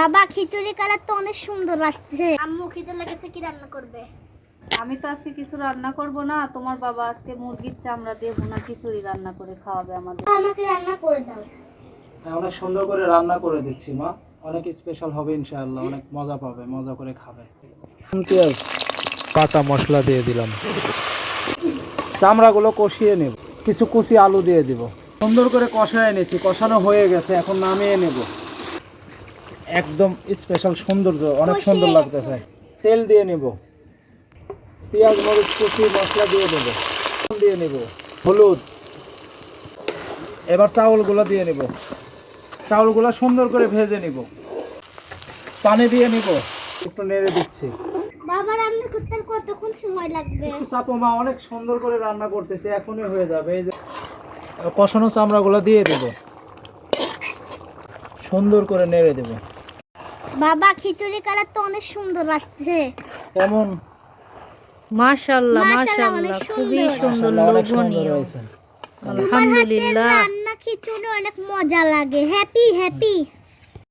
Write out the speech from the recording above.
বাবা খিচুড়ি কালার তো অনেক সুন্দর আসছে। আম্মু খিচুড়ি লেগেছে, কি রান্না করবে? আমি তো আজকে কিছু রান্না করব না, তোমার বাবা আজকে মুরগির চামড়া দিয়ে ভুনা খিচুড়ি রান্না করে খাওয়াবে আমাদের। আমাকে রান্না করে দাও। অনেক সুন্দর করে রান্না করে দিচ্ছি মা, অনেক স্পেশাল হবে ইনশাআল্লাহ, অনেক মজা পাবে, মজা করে খাবে। পেঁয়াজ পাতা মশলা দিয়ে দিলাম, চামড়াগুলো কষিয়ে নেব, কিছু কুচি আলু দিয়ে দিব। সুন্দর করে কষায় এনেছি, কষানো হয়ে গেছে, এখন নামিয়ে নেব। একদম স্পেশাল সৌন্দর্য, অনেক সুন্দর লাগতেছে। তেল দিয়ে নেব, পেঁয়াজ মরিচ কুচি মশলা দিয়ে নেব, দিয়ে নেব হলুদ। এবার চাউলগুলো দিয়ে নেব, চাউলগুলো সুন্দর করে ভেজে নিব, পানি দিয়ে নিব, একটু নেড়ে দিচ্ছি। বাবা রান্না করতে আর কতক্ষণ সময় লাগবে? একটু চাপো মা, অনেক সুন্দর করে রান্না করতেছি, এখনই হয়ে যাবে। এই যে কষানো চামড়াগুলো দিয়ে দেব, সুন্দর করে নেড়ে দেব। বাবা খিচুড়ি কালার তো অনেক সুন্দর আসছে। কেমন? মাশাআল্লাহ মাশাআল্লাহ, অনেক মাশাআল্লাহ, খুবই সুন্দর। সুন্দর, মাশাআল্লাহ, অনেক সুন্দর লোভনীয়। হয়েছে। তোমার হাতের আলহামদুলিল্লাহ। রান্না খিচুড়ি অনেক মজা লাগে। Happy happy.